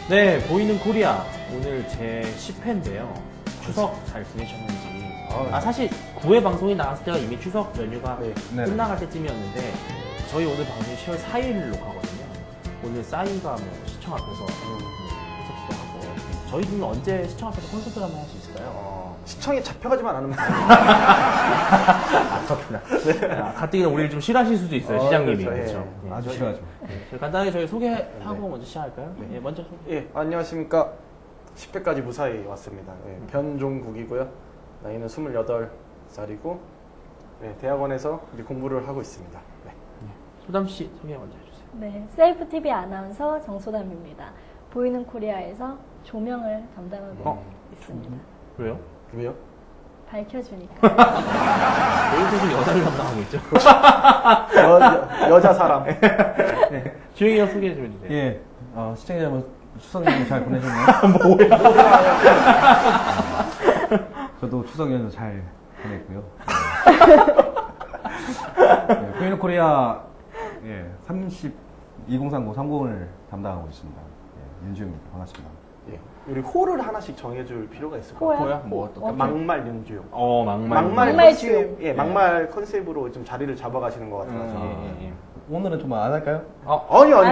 네, 보이는 코리아 오늘 제 10회인데요. 추석 잘 지내셨는지. 사실 9회 방송이 나왔을 때가 이미 추석 연휴가 끝나갈 때쯤이었는데 저희 오늘 방송이 10월 4일 녹화거든요. 오늘 싸이가 뭐 시청 앞에서 콘서트도 하고 저희는 언제 시청 앞에서 콘서트를 한번 할 수 있을까요? 시청에 잡혀가지만 않으면 그렇구나. 가뜩이나 우리를 좀 싫어하실 수도 있어요, 시장님이. 그렇죠. 네. 아주 싫어하죠. 간단하게 저희 소개하고 먼저 시작할까요? 네, 먼저 소개. 예, 안녕하십니까. 10회까지 무사히 왔습니다. 변종국이고요. 나이는 28살이고 대학원에서 공부를 하고 있습니다. 소담씨 소개 먼저 해주세요. 네, 세이프TV 아나운서 정소담입니다. 보이는 코리아에서 조명을 담당하고 있습니다. 왜요? 왜요? 밝혀주니까. 여기서 여자를 담당하고 있죠. 여자 사람. 네. 주영이가 소개 좀 해주세요. 예, 시청자 여러분 추석 연휴 잘 보내셨나요? 뭐예요? 저도 추석 연휴 잘 보냈고요. 보이는 코리아 2030을 담당하고 있습니다. 윤주영입니다. 반갑습니다. 우리 호를 하나씩 정해줄 필요가 있을 것 같아요. 뭐야? 뭐 어떤 막말 윤주영. 막말 주영. 막말 컨셉으로 좀 자리를 잡아가시는 것 같아서. 오늘은 좀 안 할까요? 아니요.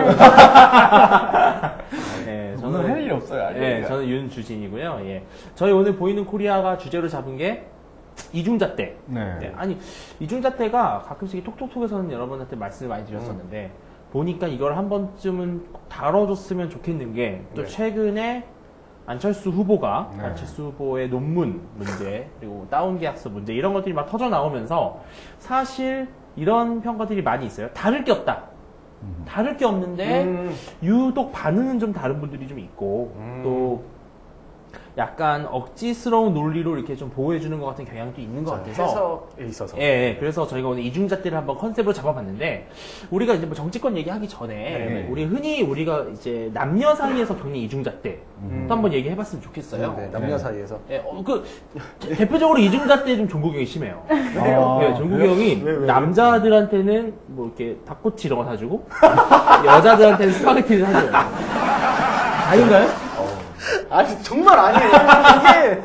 네, 오늘 할 일이 없어요. 네, 저는 윤주진이고요. 예. 저희 오늘 보이는 코리아가 주제로 잡은 게 이중잣대. 네. 아니, 이중잣대가 가끔씩 톡톡톡에서는 여러분한테 말씀을 많이 드렸었는데, 보니까 이걸 한 번쯤은 꼭 다뤄줬으면 좋겠는 게, 또 최근에 안철수 후보가, 안철수 후보의 논문 문제, 그리고 다운계약서 문제, 이런 것들이 막 터져 나오면서, 사실 이런 평가들이 많이 있어요. 다를 게 없다. 다를 게 없는데, 유독 반응은 좀 다른 분들이 좀 있고, 또, 약간 억지스러운 논리로 이렇게 좀 보호해주는 것 같은 경향도 있는 것 같아서. 해석에 있어서. 예, 그래서 저희가 오늘 이중잣대를 한번 컨셉으로 잡아봤는데, 우리가 이제 뭐 정치권 얘기하기 전에, 우리가 이제 남녀 사이에서 겪는 이중잣대, 또 한번 얘기해봤으면 좋겠어요. 네, 남녀 사이에서. 대표적으로 이중잣대 좀 종국이 형이 심해요. 종국이 형이 왜? 남자들한테는 뭐 이렇게 닭꼬치 이런 거 사주고, 여자들한테는 스파게티를 사줘요. 아닌가요? 아니, 정말 아니에요. 이게.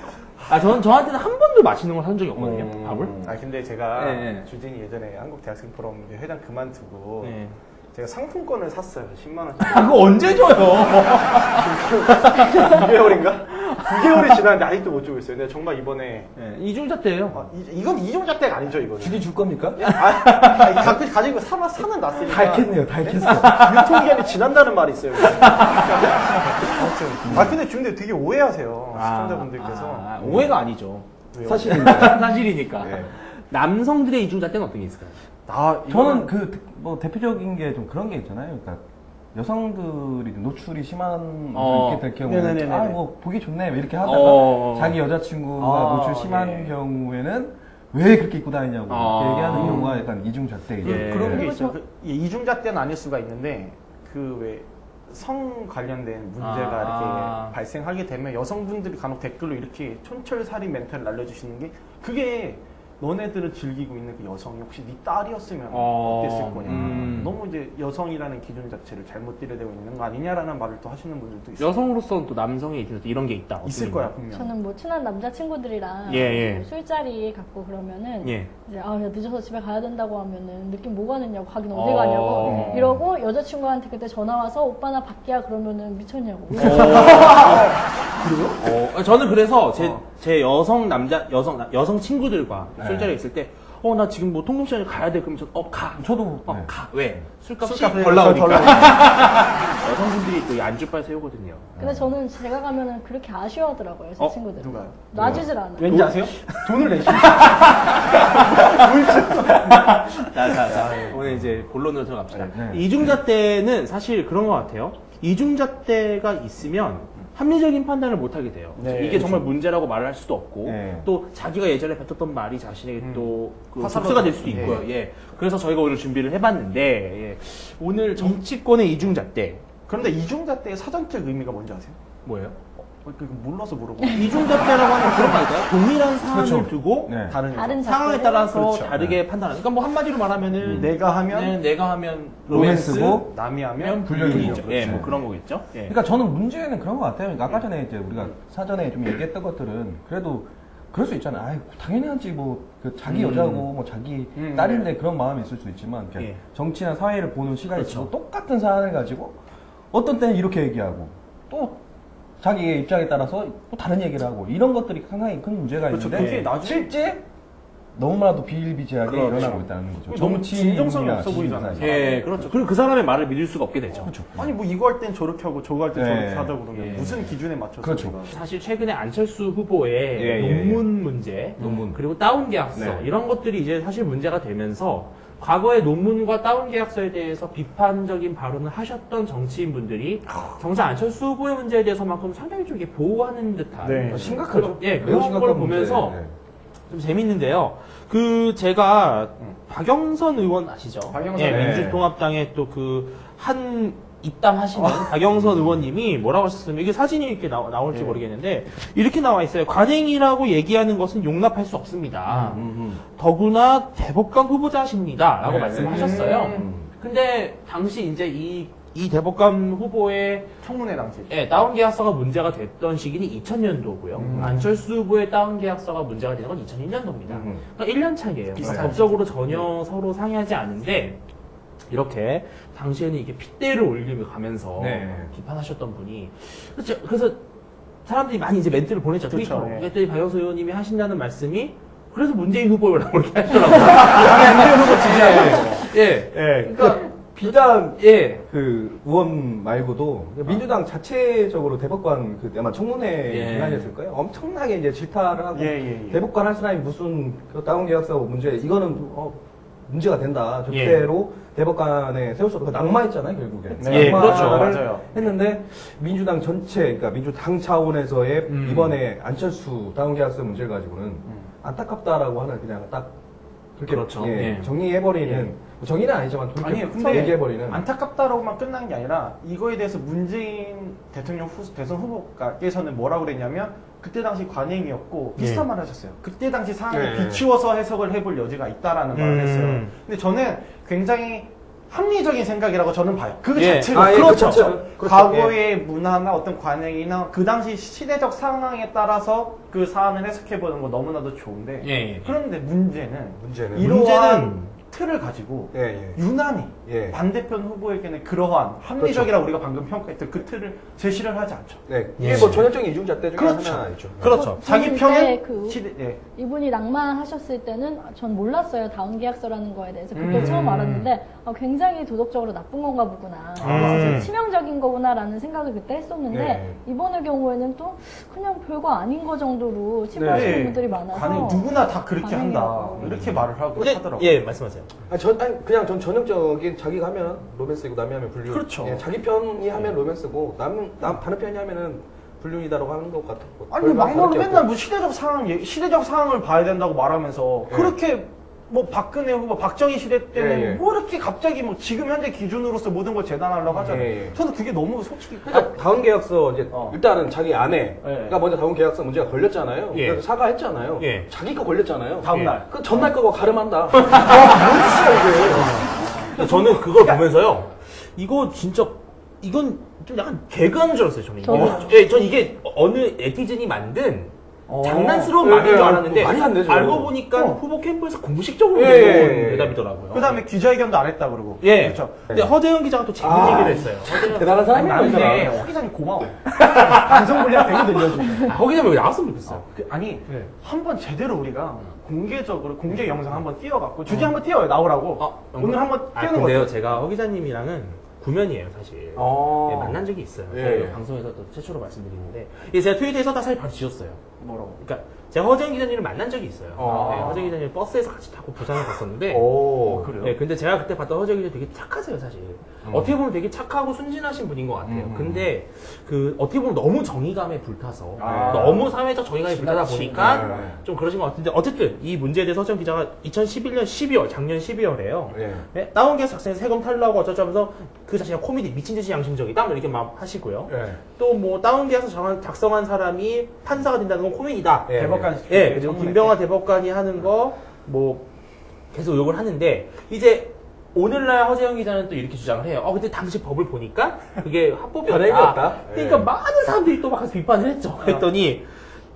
저한테는 한 번도 맛있는 걸 산 적이 없거든요, 밥을. 근데 제가 주진이 예전에 한국대학생 포럼 회장 그만두고 제가 상품권을 샀어요. 10만원. 그거 언제 줘요? 2개월인가? 9개월이 지났는데 아직도 못 주고 있어요. 근데 정말 이번에. 이중잣대예요. 이건 이중잣대가 아니죠, 이거는. 주기 줄 겁니까? 가지고 사면 놨으니까. 다 했겠네요, 다 했겠어요. 유통기한이 지난다는 말이 있어요. 근데 되게 오해하세요. 시청자분들께서. 오해가 아니죠. 왜요? 사실이니까. 남성들의 이중잣대는 어떤 게 있을까요? 저는 대표적인 게 좀 그런 게 있잖아요. 그러니까 여성들이 노출이 심한 이렇게 될 경우에는 뭐 보기 좋네 이렇게 하다가 자기 여자친구가 노출 심한 경우에는 왜 그렇게 입고 다니냐고 이렇게 얘기하는 경우가 약간 이중잣대이죠. 그런 게 있어요. 이중잣대는 아닐 수가 있는데 성 관련된 문제가 이렇게 발생하게 되면 여성분들이 간혹 댓글로 이렇게 촌철살인 멘트를 날려주시는 게 그게 너네들을 즐기고 있는 그 여성이 혹시 네 딸이었으면 어땠을 거냐. 너무 이제 여성이라는 기준 자체를 잘못 들여대고 있는 거 아니냐라는 말을 또 하시는 분들도 있어요. 여성으로서는 또 남성의 이중잣대 이런 게 있다. 있을 거야, 분명. 저는 뭐 친한 남자친구들이랑 뭐 술자리 갖고 그러면은 이제 야, 늦어서 집에 가야 된다고 하면은 느낌 뭐가 늦냐고 가긴 어디 가냐고 이러고 여자친구한테 그때 전화 와서 오빠 나 밖이야 그러면은 미쳤냐고. 그래요? 저는 그래서 제 여성 친구들과 술자리에 있을 때, 나 지금 뭐 통금시간에 가야 돼. 그러면 가. 저도. 가. 왜? 술값이 술값이 덜 나오니까. 덜 나오니까. 여성분들이 또 안주빨 세우거든요. 근데 저는 제가 가면은 그렇게 아쉬워하더라고요, 제 친구들. 누가요? 놔주질 않아요. 왠지 아세요? 돈을 내시죠. 자, 오늘 이제 본론으로 들어갑시다. 이중잣대는 사실 그런 것 같아요. 이중잣대가 있으면 합리적인 판단을 못 하게 돼요. 이게 정말 문제라고 말을 할 수도 없고, 또 자기가 예전에 뱉었던 말이 자신에게 또 흡수가 될 수도 있고요. 그래서 저희가 오늘 준비를 해봤는데, 오늘 정치권의 이중잣대. 그런데 이중잣대의 사전적 의미가 뭔지 아세요? 뭐예요? 몰라서 물어보고. 이중잣대라고 하는 그런 거 아닐까요? 동일한 사안을 그렇죠. 두고 네. 다른 상황에 잣대를? 따라서 그렇죠. 다르게 판단하는. 그러니까 뭐 한마디로 말하면 내가 하면 내가 하면 로맨스고 남이 하면 불륜이죠. 불륜이죠. 예, 그렇죠. 뭐 그런 거겠죠. 예. 그러니까 저는 문제는 그런 것 같아요. 그러니까 아까 전에 이제 우리가 사전에 좀 얘기했던 것들은 그래도 그럴 수 있잖아요. 아이, 당연히 하지 뭐 그 자기 여자고 뭐 자기 딸인데 그런 마음이 있을 수 있지만 예. 정치나 사회를 보는 시각이 그렇죠. 있고 똑같은 사안을 가지고 어떤 때는 이렇게 얘기하고 또 자기의 입장에 따라서 또 다른 얘기를 하고 이런 것들이 상당히 큰 문제가 그렇죠. 있는데 그게 나중에- 실제 너무나도 비일비재하게 그렇죠. 일어나고 있다는 거죠. 너무 정치 진정성이 인물이나 없어 보이잖아요. 지지자. 예, 그렇죠. 그리고 그 사람의 말을 믿을 수가 없게 되죠. 그렇죠. 아니 뭐 이거 할 땐 저렇게 하고 저거 할 땐 네. 저렇게 하자 그러면 예. 무슨 기준에 맞춰서 그렇죠. 우리가. 사실 최근에 안철수 후보의 예, 예, 논문 문제, 논문. 그리고 다운 계약서 네. 이런 것들이 이제 사실 문제가 되면서 과거의 논문과 다운 계약서에 대해서 비판적인 발언을 하셨던 정치인분들이 정작 안철수 후보의 문제에 대해서만큼 상당히 좀 이렇게 보호하는 듯한 네. 심각하죠. 예, 매우 그런 걸 심각한 보면서 문제. 네. 좀 재밌는데요. 제가 박영선 의원 아시죠? 박영선, 예, 네. 민주통합당의 또 한 입당하시는 박영선 의원님이 뭐라고 하셨으면 이게 사진이 이렇게 나올지 모르겠는데 이렇게 나와 있어요. 관행이라고 얘기하는 것은 용납할 수 없습니다. 더구나 대법관 후보자십니다라고 네. 말씀하셨어요. 근데 당시 이제 이 대법관 후보의 청문회 당시. 예, 다운 계약서가 문제가 됐던 시기는 2000년도고요. 안철수 후보의 다운 계약서가 문제가 되는 건 2001년도입니다. 그러니까 1년 차이예요. 비슷한 법적으로 전혀 서로 상이하지 않은데 이렇게 당시에는 이게 핏대를 올리며 가면서 네. 비판하셨던 분이 그래서 사람들이 많이 이제 멘트를 보냈죠. 그렇죠. 트위터로. 예. 그랬더니 박영수 의원님이 하신다는 말씀이 그래서 문재인 후보라고 이렇게 하시더라고요. 문재인 후보 지지하고. 예. 그러니까 비단 예. 그 의원 말고도 민주당 자체적으로 대법관 아마 청문회 예. 기간이었을 거예요. 엄청나게 이제 질타를 하고 예. 대법관 할 사람이 무슨 그 다운 계약서 문제 이거는 문제가 된다. 절대로 대법관에 세울 수 없다. 낙마했잖아요 결국에. 네, 그렇죠. 맞아요. 했는데 민주당 전체 그러니까 민주당 차원에서의 이번에 안철수 다운 계약서 문제를 가지고는 안타깝다라고 하는 그냥 딱 그렇게 그렇죠. 예, 예. 정리해버리는 정의는 아니지만 그렇게 아니에요. 근데 얘기해버리는 안타깝다라고만 끝난 게 아니라 이거에 대해서 문재인 대통령 대선 후보께서는 뭐라고 그랬냐면 그때 당시 관행이었고 비슷한 말을 하셨어요. 그때 당시 상황에 네. 비추어서 해석을 해볼 여지가 있다라는 말을 했어요. 근데 저는 굉장히 합리적인 생각이라고 저는 봐요. 그 예. 자체가 예, 그렇죠. 그 자체는. 그렇죠. 과거의 문화나 어떤 관행이나 그 당시 시대적 상황에 따라서 그 사안을 해석해보는 거 너무나도 좋은데 예. 그런데 문제는 문제는 이러한 틀을 가지고 예. 유난히 예. 반대편 후보에게는 그러한 합리적이라고 우리가 방금 평가했던 그 틀을 제시를 하지 않죠. 네, 이게 예. 뭐 전형적인 이중잣대 중에 그렇죠. 하나죠. 그렇죠. 자기 저는 편은 그때 그 시대, 예. 이분이 낭만하셨을 때는 전 몰랐어요. 다운 계약서라는 거에 대해서. 그때 처음 알았는데 굉장히 도덕적으로 나쁜 건가 보구나. 그래서 진짜 치명적인 거구나라는 생각을 그때 했었는데 네. 이번의 경우에는 또 그냥 별거 아닌 거 정도로 치부하시는 네. 분들이 많아서 관행 누구나 다 그렇게 한다. 관행이라고. 이렇게 말을 하고 예, 하더라고요. 예, 말씀하세요. 그냥 전 전형적인 자기가 하면 로맨스이고 남이 하면 불륜. 그렇죠. 예, 자기 편이 하면 로맨스고 남 다른 편이 하면은 불륜이다라고 하는 것 같았고. 아니 막말로 맨날 뭐 시대적 상황을 봐야 된다고 말하면서 예. 그렇게 뭐 박근혜 후보, 박정희 시대 때는 예. 뭐 이렇게 갑자기 뭐 지금 현재 기준으로서 모든 걸 재단하려고 하잖아요. 예. 저는 그게 너무 솔직히 그러니까 다운 계약서 이제 일단은 자기 아내가 예. 먼저 다운 계약서 문제가 걸렸잖아요. 예. 그래서 사과했잖아요. 예. 자기가 걸렸잖아요. 다음 날. 그 전날 거고 가름한다. 뭔 짓이야 이게. 저는 그걸 보면서요. 이거 진짜 이건 좀 약간 개그하는 줄 알았어요. 저는. 저도요. 예, 전 이게 어느 네티즌이 만든 장난스러운 예, 말인 줄 예, 알았는데 말이 안 되죠. 알고 보니까 후보 캠프에서 공식적으로 예, 내놓은 예, 예. 대답이더라고요. 그 다음에 기자회견도 안 했다 그러고. 예. 그렇죠. 근데 허재영 기자가 또 재밌는 얘기를 했어요. 대단한 사람이에요. 이 나는데 사람. 허 기자님 고마워. 방송 분량 되게 들려주고. 허 기자님 왜 나왔으면 좋겠어. 아니 네. 한번 제대로 우리가 공개적으로 공개 영상 한번 띄워갖고 주제 한번 띄워요 나오라고. 오늘 한번 띄우는 근데요, 거예요. 제가 허 기자님이랑은 구면이에요, 사실. 어. 예, 만난 적이 있어요. 예. 방송에서 또 최초로 말씀드리는데. 예, 제가 트위터에서 다 사실 바로 지웠어요. 뭐라고? 그러니까 제가 허재영 기자님을 만난 적이 있어요. 네, 허재영 기자님 버스에서 같이 타고 부산에 갔었는데. 그래요? 네, 근데 제가 그때 봤던 허재영 기자 되게 착하세요, 사실. 어떻게 보면 되게 착하고 순진하신 분인 것 같아요. 근데 어떻게 보면 너무 정의감에 불타서 너무 사회적 정의감에 불타다 보니까 좀 그러신 것 같은데 어쨌든 이 문제에 대해서 허재영 기자가 2011년 12월, 작년 12월에요. 네, 다운계약 작성에 세금 탈루하고 어쩌자면서 그 자체가 코미디 미친 듯이 양심적이다 뭐 이렇게 막 하시고요. 또 뭐 다운계약서 작성한 사람이 판사가 된다는 건 코미디다. 대법관 그리고 김병화 대법관이 하는 거 뭐 계속 욕을 하는데 이제 오늘날 허재영 기자는 또 이렇게 주장을 해요. 근데 당시 법을 보니까 그게 합법이었다. 그러니까 많은 사람들이 또 막 가서 비판을 했죠. 그랬더니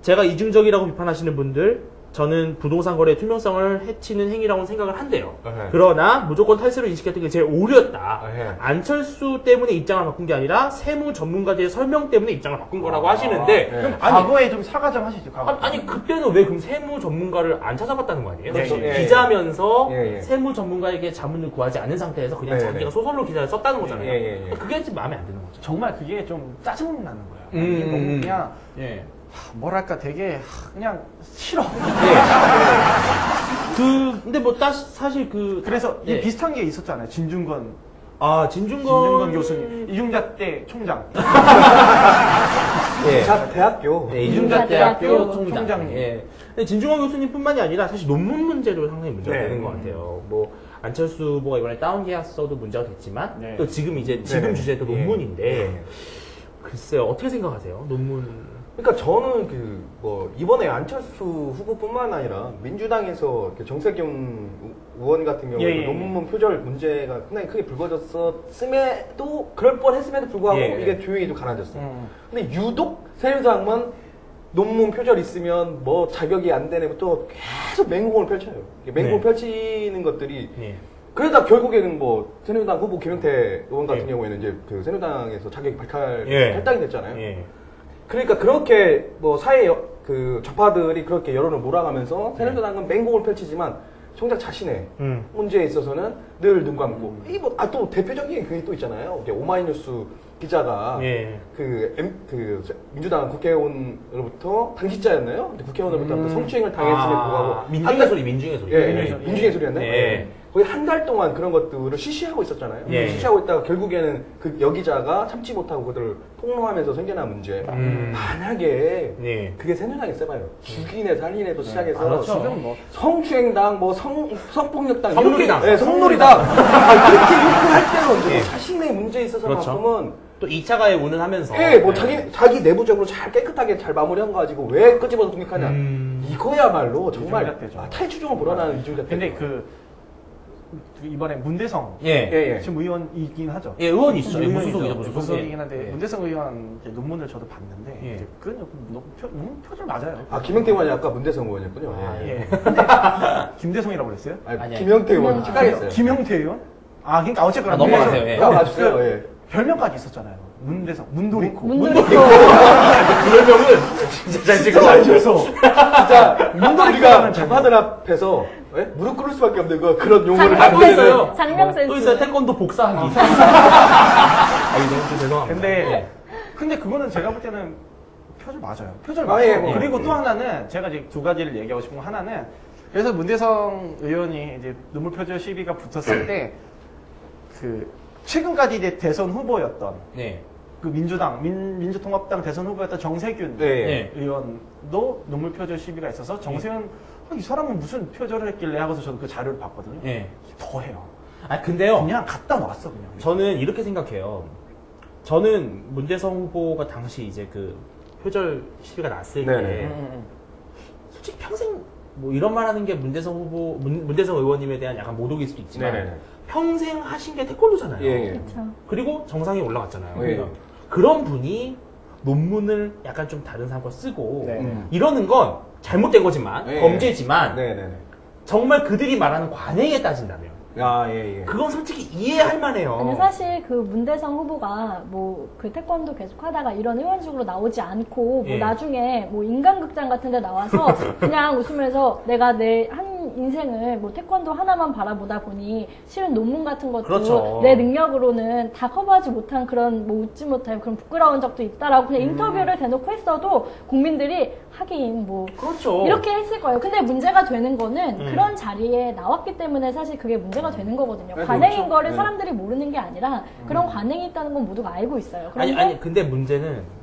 제가 이중적이라고 비판하시는 분들 저는 부동산 거래의 투명성을 해치는 행위라고 생각을 한대요. 그러나 무조건 탈세로 인식했던 게 제일 오류였다. 안철수 때문에 입장을 바꾼 게 아니라 세무 전문가들의 설명 때문에 입장을 바꾼 거라고 하시는데 그럼 과거에 좀 사과좀 하시죠. 아니 그때는 왜 그럼 세무 전문가를 안 찾아봤다는 거 아니에요? 그렇죠. 기자면서 세무 전문가에게 자문을 구하지 않은 상태에서 그냥 자기가 소설로 기사를 썼다는 거잖아요. 그게 좀 마음에 안 드는 거죠. 정말 그게 좀 짜증 나는 거예요. 이게 너무 그냥 뭐랄까 되게 그냥 싫어. 근데 뭐 사실 그래서 비슷한 게 있었잖아요. 진중권 교수님, 이중자 때 총장. 대학교. 이중자 대학교 총장. 근데 진중권 교수님뿐만이 아니라 사실 논문 문제도 상당히 문제가 되는 것 같아요. 뭐 안철수 후보가 이번에 다운 계약서도 문제가 됐지만 또 지금 주제도 논문인데 글쎄요 어떻게 생각하세요? 논문. 그러니까 저는 이번에 안철수 후보뿐만 아니라 민주당에서 정세균 의원 같은 경우에 논문 표절 문제가 상당히 크게 불거졌었음에도 그럴 뻔했음에도 불구하고 이게 조용히 좀 가라앉았어요. 근데 유독 새누리당은 논문 표절 있으면 뭐 자격이 안 되네부터 계속 맹공을 펼쳐요. 맹공 펼치는 것들이 그러다 결국에는 뭐 새누리당 후보 김영태 의원 같은 경우에는 이제 그 새누리당에서 자격이 발탁이 됐잖아요. 그러니까 그렇게 뭐 사회 좌파들이 그렇게 여론을 몰아가면서 새누리당은 맹공을 펼치지만 정작 자신의 문제에 있어서는 늘 눈 감고 또 대표적인 그게 또 있잖아요. 오마이뉴스 기자가 민주당 국회의원으로부터 당직자였나요? 근데 국회의원으로부터 성추행을 당했음에도 불구하고 민중의 소리. 민중의 소리였나요? 거의 한 달 동안 그런 것들을 시시하고 있었잖아요. 시시하고 있다가 결국에는 그 여기자가 참지 못하고 그들을 폭로하면서 생겨난 문제. 만약에 그게 새누리당에 써봐요. 죽이네 살인에도 시작해서 지금 뭐 성추행당, 뭐 성폭력당, 성놀이당, 성놀이당 그렇게 욕을 할 때는 자신의 문제에 있어서만큼은 또 2차 가해 운운하면서 뭐 자기 내부적으로 잘 깨끗하게 잘 마무리한 거 가지고 왜 끄집어서 공격하냐. 이거야말로 정말 탈주종을 불어나는 이중잣대. 근데 이번에 문대성 지금 의원이긴 하죠. 의원이 있죠. 무소속이긴 한데 문대성 의원 논문을 저도 봤는데 그건 논문 표절 맞아요. 김영태 의원이 아까 문대성 의원이었군요. 근데 김대성이라고 그랬어요? 김영태 의원 착각했어요. 김영태 의원? 그러니까 어쨌거나 넘어가세요. 넘어가주세요. 별명까지 있었잖아요. 문대성, 문도리코. 별명은 진짜 잘 찍어. 진짜 문도리코가 좌파들 앞에서 무릎 꿇을 수밖에 없는 그런 용어를 또 있어요. 장명 센스. 또 있어요. 태권도 복사하기. 이거 너무 죄송합니다. 근데 그거는 제가 볼 때는 표절 맞아요. 표절 맞아요. 그리고 또 하나는 제가 이제 두 가지를 얘기하고 싶은 거 하나는 그래서 문대성 의원이 이제 논문 표절 시비가 붙었을 때 최근까지 이제 대선 후보였던 그 민주당 민주통합당 대선 후보였던 정세균 의원도 논문 표절 시비가 있어서 정세균 이 사람은 무슨 표절을 했길래 하고서 저도 그 자료를 봤거든요. 더해요. 근데요. 그냥 갖다 놨어 그냥. 저는 이렇게 생각해요. 저는 문대성 후보가 당시 이제 그 표절 시비가 났을 때 솔직히 평생 뭐 이런 말 하는 게 문대성 의원님에 대한 약간 모독일 수도 있지만 평생 하신 게 태권도잖아요. 그리고 정상에 올라갔잖아요. 그러니까 그런 분이 논문을 약간 좀 다른 사람과 쓰고 이러는 건 잘못된 거지만 범죄지만 정말 그들이 말하는 관행에 따진다면 그건 솔직히 이해할 만해요. 근데 사실 그 문대성 후보가 뭐 그 태권도 계속 하다가 이런 의원직으로 나오지 않고 뭐 나중에 뭐 인간극장 같은 데 나와서 그냥 웃으면서 내가 내 한 인생을 뭐 태권도 하나만 바라보다 보니 실은 논문 같은 것도 그렇죠. 내 능력으로는 다 커버하지 못한 그런 뭐 웃지 못할 그런 부끄러운 적도 있다라고 그냥 인터뷰를 대놓고 했어도 국민들이 하긴 뭐 그렇죠. 이렇게 했을 거예요. 근데 문제가 되는 거는 그런 자리에 나왔기 때문에 사실 그게 문제가 되는 거거든요. 관행인 그렇죠. 거를 사람들이 모르는 게 아니라 그런 관행이 있다는 건 모두가 알고 있어요. 아니 근데 문제는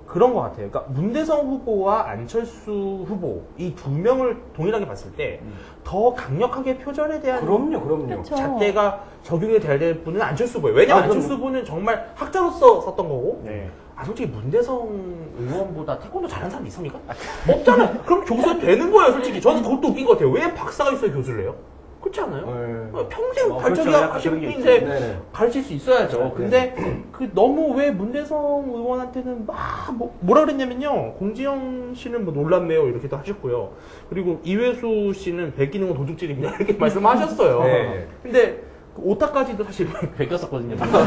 그런 것 같아요. 그러니까 문대성 후보와 안철수 후보 이 두 명을 동일하게 봤을 때 더 강력하게 표절에 대한 그럼요. 그쵸. 잣대가 적용이 돼야 될 분은 안철수 후보예요. 왜냐면 안철수 후보는 정말 학자로서 썼던 거고 네. 솔직히 문대성 의원보다 태권도 잘하는 사람이 있습니까? 없잖아요. 그럼 교수가 되는 거예요, 솔직히. 저는 그것도 웃긴 것 같아요. 왜 박사가 있어야 교수를 해요? 그렇지 않아요? 평생 발전이 그렇죠. 하신 그런 게 분인데 가르칠 수 있어야죠. 근데 그 너무 왜 문대성 의원한테는 막 뭐라 그랬냐면요. 공지영 씨는 뭐 놀랍네요 이렇게도 하셨고요. 그리고 이회수 씨는 베끼는 건 도둑질입니다 이렇게 말씀하셨어요. 네. 근데 그 오타까지도 사실 베꼈었거든요. 근데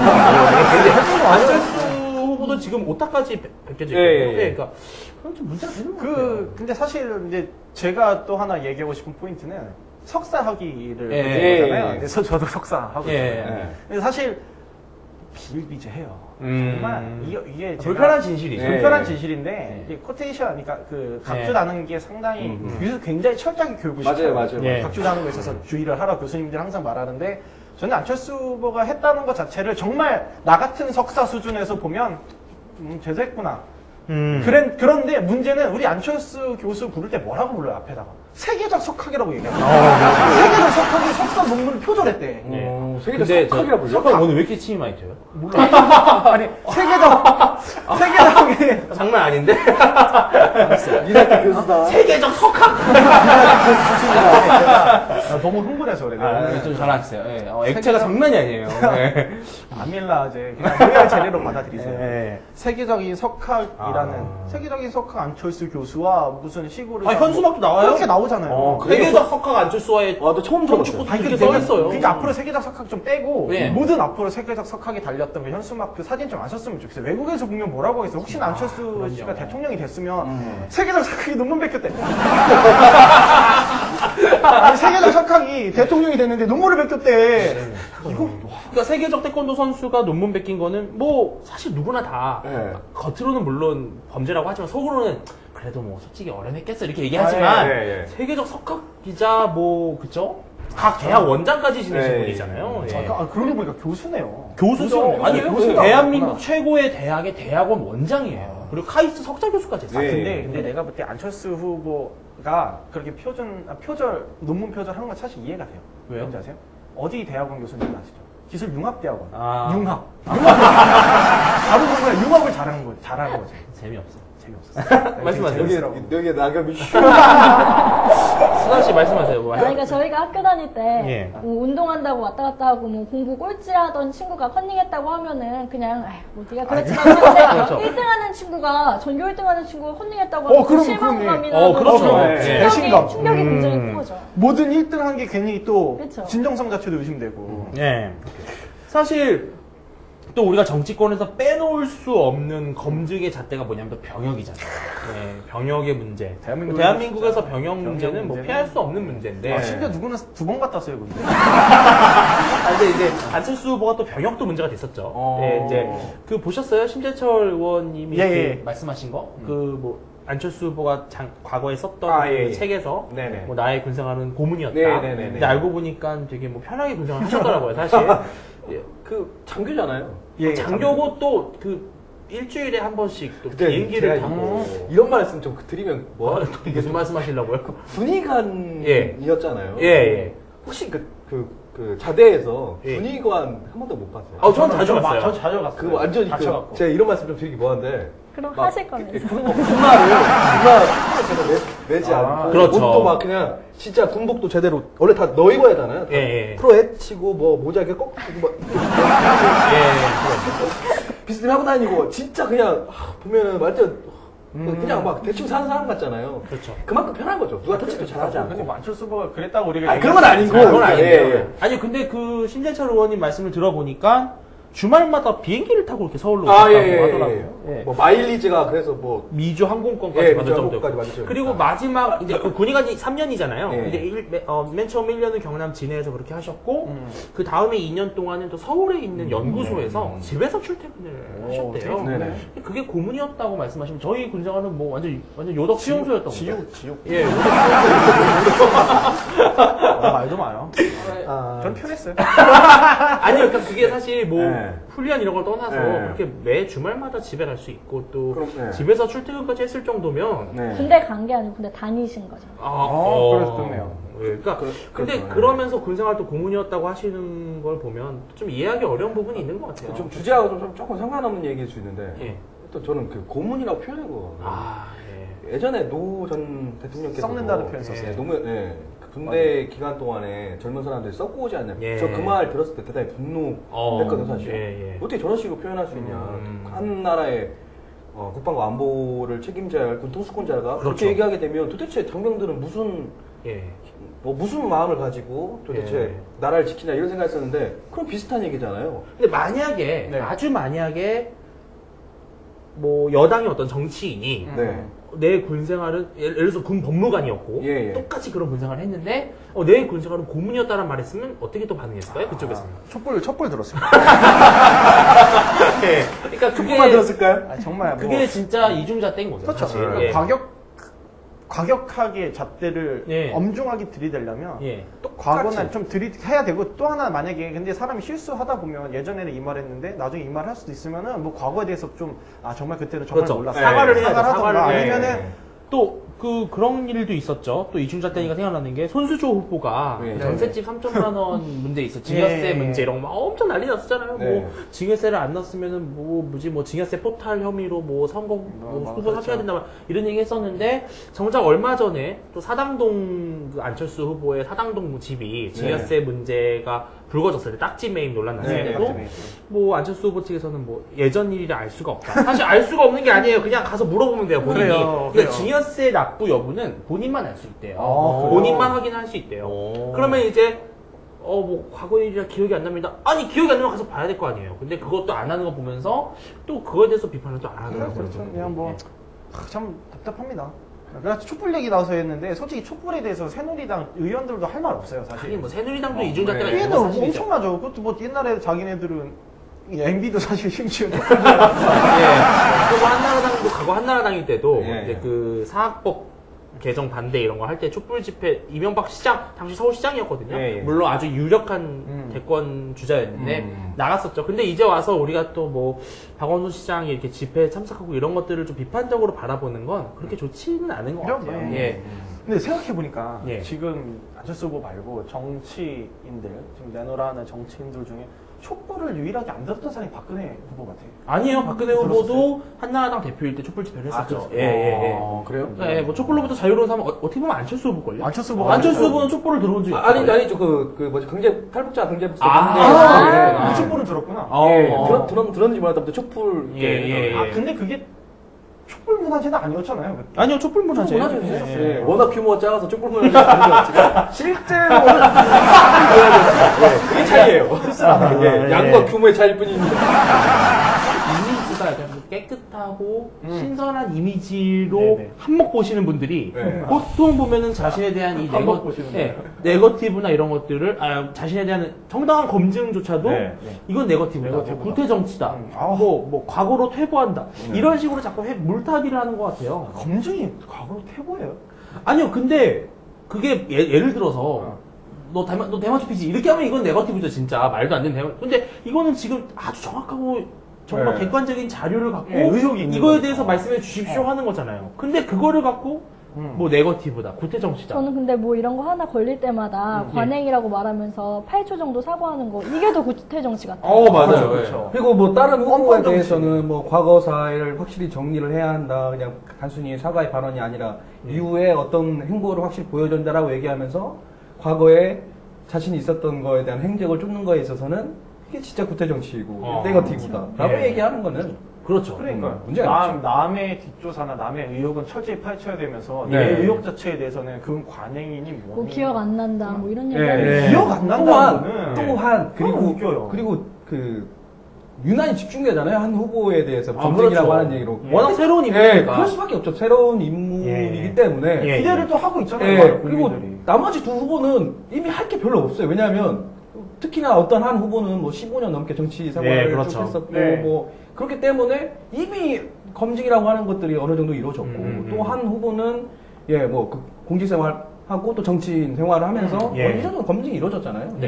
안철수 후보도 지금 오타까지 베껴져 있거든요. 그러니까 그건 좀 문제가 되는 것 같아요. 근데 사실 이제 제가 또 하나 얘기하고 싶은 포인트는 석사 학위를 예. 보잖아요. 그래서 저도 석사 하고 있어요. 예. 근데 사실 비일비재해요. 정말 이게 제가 불편한 진실이죠. 불편한 진실인데 이 코테이션, 그러니까 그 각주다는 게 상당히 그래서 굉장히 철저하게 교육을 시켜요. 맞아요. 각주다는 거에 있어서 주의를 하라 교수님들이 항상 말하는데 저는 안철수 후보가 했다는 것 자체를 정말 나 같은 석사 수준에서 보면 제대했구나. 그런데 문제는 우리 안철수 교수 부를 때 뭐라고 불러요, 앞에다가? 세계적 석학이라고 얘기해요. 세계적 석학이 석사 논문을 표절했대. 세계적 근데 석학이라고 불러요? 석학 오늘 왜 이렇게 침이 많이 튀어요? 아니, 세계적이. 장난 아닌데? 이학기 교수다. 세계적 석학! 너무 흥분해서 그래. 좀 잘하셨어요. 액체가 장난이 아니에요. 아밀라제 그냥 노래를 제대로 받아들이세요. 네. 세계적인 석학이라는 세계적인 석학 안철수 교수와 무슨 시골을 현수막도 나와요? 그렇게 나오잖아요. 세계적 석학 안철수와의 나 처음 건축 들어봤어요. 이렇게 써 있어요. 그러니까 앞으로 세계적 석학 좀 빼고 네. 모든 앞으로 세계적 석학이 달렸던 그 현수막 그 사진 좀 안 썼으면 좋겠어요. 외국에서 보면 뭐라고 하겠어요. 혹시나 안철수 씨가 대통령이 됐으면 세계적 석학이 논문 뺏겼대. 아니, 세계적 석학이 대통령이 됐는데 논문을 뺏겼대. 이거 그러니까 세계적 태권도 선수가 논문 뺏긴 거는 뭐 사실 누구나 다 겉으로는 물론 범죄라고 하지만 속으로는 그래도 뭐 솔직히 어련했겠어 이렇게 얘기하지만 세계적 석학 기자 뭐 그쵸? 각 대학 원장까지 지내신 분이잖아요. 그러고 보니까 교수네요. 교수죠. 아니 교수가 대한민국 최고의 대학의 대학원 원장이에요. 그리고 카이스트 석좌 교수까지 했어요. 근데 내가 볼 때 안철수 후보가 그렇게 표절 논문 표절한 건 사실 이해가 돼요. 왜요? 뭔지 아세요? 어디 대학원 교수님 아시죠? 기술융합대학원. 아. 융합. 바로 보면 융합을 잘하는 거지. 재미없어. 재미없었어. 말씀하세요. 여기 낙엽이 수남 씨 말씀하세요. 뭐. 그러니까 저희가 학교 다닐 때 예. 뭐 운동한다고 왔다 갔다 하고 뭐 공부 꼴찌하던 친구가 컨닝했다고 하면은 그냥 뭐 네가 그렇지만 근데 그렇죠. 1등하는 친구가 전교 1등하는 친구가 컨닝했다고 하면 그럼 실망감이나 그렇죠. 배신감. 충격이 굉장히 큰 거죠. 뭐든 1등 한 게 괜히 또 그쵸. 진정성 자체도 의심되고. 예. 사실 또 우리가 정치권에서 빼놓을 수 없는 검증의 잣대가 뭐냐면 또 병역이잖아요. 병역의 문제. 대한민국에서 병역 문제는 뭐 피할 수 없는 문제인데. 심지어 누구는 2번 갔다 왔어요, 근데. 근데 이제 안철수 후보가 또 병역도 문제가 됐었죠. 이제 그 보셨어요? 심재철 의원님이 그 말씀하신 거? 그 뭐 안철수 후보가 과거에 썼던 그 책에서 뭐 나의 군생활은 고문이었다. 근데 알고 보니까 되게 뭐 편하게 군생활 하셨더라고요, 사실. 그 장교잖아요. 장교고 또 그 일주일에 한 번씩 또 비행기를 타고 이런 말씀 좀 드리면 뭐 무슨 말씀하시려고요? 군의관이었잖아요. 혹시 그 자대에서 군의관 한 번도 못 봤어요? 전 자주 봤어요. 저 자주 갔어요. 그 완전히 제가 이런 말씀 좀 드리기 뭐한데. 그럼 하실 거면서. 군마를 제대로 내지 않고 그렇죠. 옷도 막 그냥 진짜 군복도 제대로 원래 다 넣어 입어야 하잖아요. 프로 애치고 뭐 모자 이렇게 꼭 뭐 비스듬히 하고 다니고 진짜 그냥 보면은 완전 그냥 막 대충 사는 사람 같잖아요. 그렇죠. 그만큼 편한 거죠. 누가 터치도 잘하지 않고. 근데 안철수 후보가 그랬다고 우리가 그런 건 아니고. 그건 아니에요. 아니 근데 그 신재철 의원님 말씀을 들어보니까 주말마다 비행기를 타고 이렇게 서울로 오셨다고 하더라고요. 예. 뭐 마일리지가 그래서 뭐 미주 항공권까지 받을 정도. 맞죠. 그리고 마지막 이제 그 군의관이 3년이잖아요. 근데 맨 처음 1년은 경남 진해에서 그렇게 하셨고 그 다음에 2년 동안은 또 서울에 있는 연구소에서 집에서 출퇴근을 하셨대요. 그게 고문이었다고 말씀하시면 저희 군생활은 뭐 완전 요덕 수용소였던 거죠. 지옥. 예. 말도 마요. 전 편했어요. 아니요, 그러니까 그게 사실 뭐 훈련 이런 걸 떠나서 그렇게 매 주말마다 집에 갈 수 있고 또 집에서 출퇴근까지 했을 정도면 군대 간 게 아니고 군대 다니신 거잖아요. 그렇네요. 그러니까 근데 그러면서 군생활도 고문이었다고 하시는 걸 보면 좀 이해하기 어려운 부분이 있는 것 같아요. 좀 주제하고 조금 상관없는 얘기일 수 있는데 또 저는 그 고문이라고 표현한 거. 예전에 노 전 대통령께서 썩는다는 표현 썼어요. 군대 기간 동안에 젊은 사람들이 썩고 오지 않냐. 저 그 말 들었을 때 대단히 분노했거든 사실. 어떻게 저런 식으로 표현할 수 있냐. 한 나라의 국방과 안보를 책임져야 할 군 통수권자가 그렇게 얘기하게 되면 도대체 장병들은 무슨 마음을 가지고 도대체 나라를 지키냐 이런 생각했었는데 그럼 비슷한 얘기잖아요. 근데 만약에 아주 만약에 뭐 여당의 어떤 정치인이 내 군생활은 예를 들어서 군 법무관이었고 똑같이 그런 군생활을 했는데 내 군생활은 고문이었다는 말했으면 어떻게 또 반응했을까요? 그쪽에서는 촛불 들었습니다. 그러니까 촛불만 들었을까요? 정말 그게 진짜 이중잣대인 거죠. 그렇죠. 사실. 과격하게 잣대를 엄중하게 들이대려면 또 과거는 좀 해야 되고 또 하나 만약에 근데 사람이 실수하다 보면 예전에는 이 말했는데 나중에 이 말 할 수도 있으면은 뭐 과거에 대해서 좀 정말 그때는 정말 몰랐어 사과를 해야 돼. 사과를 아니면은 또 그런 일도 있었죠. 또 이중잣대니까 생각나는 게 손수조 후보가 전셋집 3천만 원 문제 있어. 증여세 문제 이런 거 막 엄청 난리 났었잖아요. 뭐 증여세를 안 넣었으면은 뭐 증여세 포탈 혐의로 뭐 선거 후보 사퇴해야 된다 이런 얘기 했었는데 정작 얼마 전에 또 사당동 그 안철수 후보의 사당동 집이 증여세 문제가 불거졌을 때 딱지 매입 논란 났을 때도 뭐 안철수 후보 측에서는 뭐 예전 일이라 알 수가 없다. 사실 알 수가 없는 게 아니에요. 그냥 가서 물어보면 돼요. 본인이. 그러니까 증여세 납부 여부는 본인만 알 수 있대요. 본인만 확인할 수 있대요. 그러면 이제 뭐 과거 일이라 기억이 안 납니다. 아니 기억이 안 나면 가서 봐야 될 거 아니에요. 근데 그것도 안 하는 거 보면서 또 그거에 대해서 비판을 또 안 하더라고요. 그렇죠. 그냥 뭐 참 답답합니다. 그래서 촛불 얘기 나와서 했는데 솔직히 촛불에 대해서 새누리당 의원들도 할 말 없어요 사실. 뭐 새누리당도 이중잣대가 있는 거 사실이죠. 엄청나죠. 그것도 뭐 옛날에 자기네들은 MB도 사실 심지어 촛불 그리고 한나라당도 과거 한나라당일 때도 이제 그 사학법 개정 반대 이런 거 할 때 촛불 집회 이명박 시장 당시 서울시장이었거든요. 물론 아주 유력한 대권 주자였는데 나갔었죠. 근데 이제 와서 우리가 또 뭐 박원순 시장이 이렇게 집회에 참석하고 이런 것들을 좀 비판적으로 바라보는 건 그렇게 좋지는 않은 것 같아요. 근데 생각해보니까 지금 안철수 후보 말고 정치인들 지금 내노라는 정치인들 중에 촛불을 유일하게 안 들었던 사람이 박근혜 후보 같아요. 아니에요. 박근혜 후보도 한나라당 대표일 때 촛불 집회를 했었죠. 그래요? 네, 뭐 촛불로부터 자유로운 사람 어떻게 보면 안철수 후보걸요? 안철수 후보는 촛불을 들어온 적이 없어요. 아니죠. 뭐지 탈북자 강제북소. 촛불은 들었구나. 들었는지 몰랐다. 촛불. 근데 그게 촛불 문화제는 아니었잖아요. 그때. 아니요, 촛불 문화제. 워낙 규모가 작아서 촛불 문화제 아닌 것 같지만 실제로 그게 차이예요. 양과 규모의 차이일 뿐입니다. 이미지가 약간 깨끗하고 신선한 이미지로 한몫 보시는 분들이 보통 보면은 자신에 대한 이 네거티브나 이런 것들을 자신에 대한 정당한 검증조차도 이건 네거티브다. 구태 정치다. 뭐 과거로 퇴보한다. 이런 식으로 자꾸 물타기를 하는 것 같아요. 검증이 과거로 퇴보예요? 아니요, 근데 그게 예를 들어서 너 대마초 피지 이렇게 하면 이건 네거티브죠, 진짜. 말도 안 되는 대마. 근데 이거는 지금 아주 정확하고 정말 객관적인 자료를 갖고 의혹이 있는 이거에 대해서 말씀해 주십시오 하는 거잖아요. 근데 그거를 갖고 뭐 네거티브다, 구태 정치다. 저는 근데 뭐 이런 거 하나 걸릴 때마다 관행이라고 말하면서 8초 정도 사과하는 거 이게 더 구태 정치 같아요. 맞아요. 그렇죠. 그리고 뭐 다른 후보에 대해서는 뭐 과거사를 확실히 정리를 해야 한다. 그냥 단순히 사과의 발언이 아니라 이후에 어떤 행보를 확실히 보여준다라고 얘기하면서 과거에 자신이 있었던 거에 대한 행적을 쫓는 거에 있어서는 이게 진짜 구태 정치이고 네거티브다 라고 얘기하는 거는 그렇죠. 그러니까 남의 뒷조사나 남의 의혹은 철저히 파헤쳐야 되면서 내 의혹 자체에 대해서는 그건 관행이니 뭐니 뭐 기억 안 난다 뭐 이런 얘기 기억 안 난다는 또한 그리고 그 유난히 집중되잖아요. 한 후보에 대해서 검증이라고 그렇죠. 하는 얘기로. 워낙 새로운 인물이니까. 그럴 수밖에 없죠. 새로운 인물이기 때문에. 기대를 또 하고 있잖아요. 그리고 나머지 두 후보는 이미 할 게 별로 없어요. 왜냐하면 특히나 어떤 한 후보는 뭐 15년 넘게 정치 생활을 그렇죠. 쭉 했었고 뭐 그렇기 때문에 이미 검증이라고 하는 것들이 어느 정도 이루어졌고 또 한 후보는 뭐 그 공직 생활하고 또 정치인 생활을 하면서 어느 정도 검증이 이루어졌잖아요.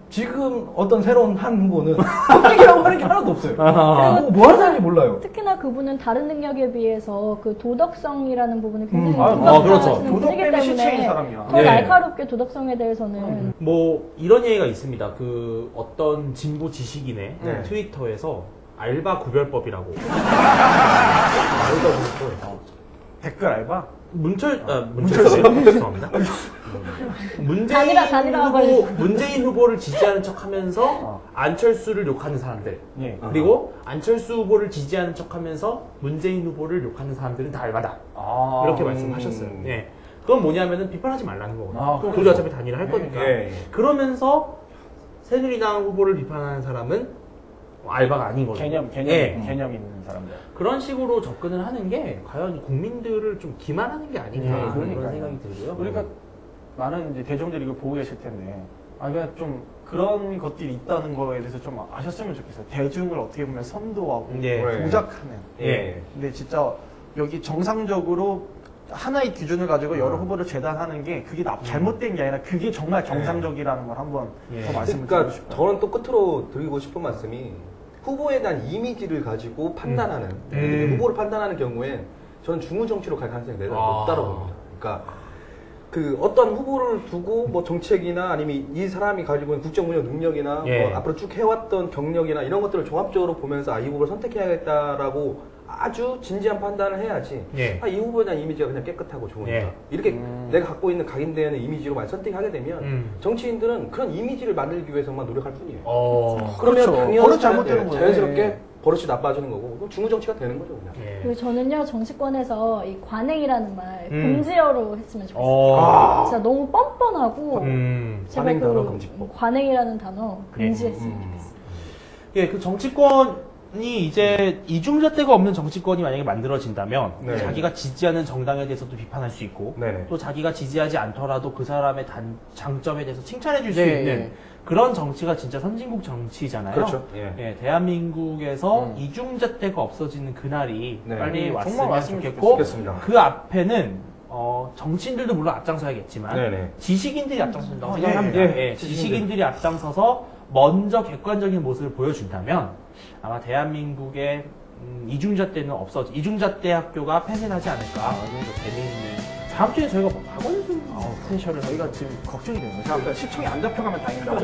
지금 어떤 새로운 한 후보는 검증이라고 하는 게 하나도 없어요. 뭐 하는지 몰라요. 특히나 그분은 다른 능력에 비해서 그 도덕성이라는 부분을 굉장히 그렇죠. 도덕 때문에 시체인 사람이야. 더 날카롭게 도덕성에 대해서는 뭐 이런 얘기가 있습니다. 그 어떤 진보 지식인의 트위터에서 알바 구별법이라고 댓글 알바? 죄송합니다. 문재인 후보를 지지하는 척하면서 안철수를 욕하는 사람들, 그리고 안철수 후보를 지지하는 척하면서 문재인 후보를 욕하는 사람들은 다 알바다. 이렇게 말씀하셨어요. 그건 뭐냐면은 비판하지 말라는 거거든요. 그리고 어차피 단일화 할 거니까. 그러면서 새누리당 후보를 비판하는 사람은 알바가 아닌 거죠. 개념 있는 사람들. 그런 식으로 접근을 하는 게 과연 국민들을 좀 기만하는 게 아닌가 그런 생각이 들고요. 그러니까 많은 이제 대중들이 이걸 보고 계실 텐데, 그러니까 좀 그런 것들이 있다는 거에 대해서 좀 아셨으면 좋겠어요. 대중을 어떻게 보면 선도하고 조작하는. 근데 진짜 여기 정상적으로 하나의 기준을 가지고 여러 후보를 재단하는 게 그게 잘못된 게 아니라 그게 정말 정상적이라는 걸 한번 더 말씀을 드리고 싶어요. 저는 또 끝으로 드리고 싶은 말씀이 후보에 대한 이미지를 가지고 판단하는 후보를 판단하는 경우에 저는 중후 정치로 갈 가능성이 매우 높다고 봅니다. 그러니까 그 어떤 후보를 두고 뭐 정책이나 아니면 이 사람이 가지고 있는 국정 운영 능력이나 뭐 앞으로 쭉 해왔던 경력이나 이런 것들을 종합적으로 보면서 이 후보를 선택해야겠다라고 아주 진지한 판단을 해야지 이 후보에 대한 이미지가 그냥 깨끗하고 좋으니까 이렇게 내가 갖고 있는 각인되는 이미지로 많이 선택하게 되면 정치인들은 그런 이미지를 만들기 위해서만 노력할 뿐이에요. 그러면 당연히 버릇 잘못되는 거예요. 자연스럽게 버릇이 나빠지는 거고 그럼 중후 정치가 되는 거죠 그냥. 그리고 저는요 정치권에서 이 관행이라는 말 금지어로 했으면 좋겠어요. 진짜 너무 뻔뻔하고 제발 그 관행이라는 단어 금지했으면 좋겠어요. 그 정치권이 이제 이중잣대가 없는 정치권이 만약에 만들어진다면 자기가 지지하는 정당에 대해서도 비판할 수 있고 또 자기가 지지하지 않더라도 그 사람의 장점에 대해서 칭찬해 줄 수 있는 그런 정치가 진짜 선진국 정치잖아요. 그렇죠. 대한민국에서 이중잣대가 없어지는 그날이 빨리 왔으면 좋겠고 좋겠습니다. 그 앞에는 정치인들도 물론 앞장서야겠지만 지식인들이 앞장서야 된다고 생각합니다. 지식인들이 앞장서서 먼저 객관적인 모습을 보여준다면 아마 대한민국의 이중잣대는 이중잣대 학교가 폐쇄하지 않을까. 재미있는. 다음 주에 저희가 뭐 학원수 스페셜을 저희가 지금 걱정이 되는 거예요. 그러니까 시청이 안 잡혀가면 다행이다고.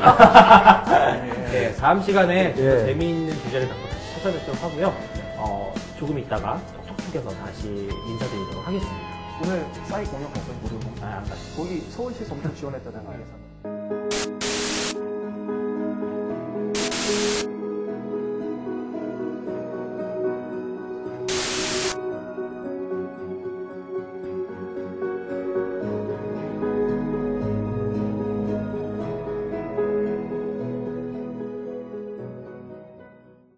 다음 시간에 재미있는 주제를 갖고 다시 찾아뵙도록 하고요. 조금 있다가 톡톡톡에서 다시 인사드리도록 하겠습니다. 오늘 싸이 공연 갔어요, 무료. 안 갔어요. 거기 서울시에서 엄청 지원했다잖아요.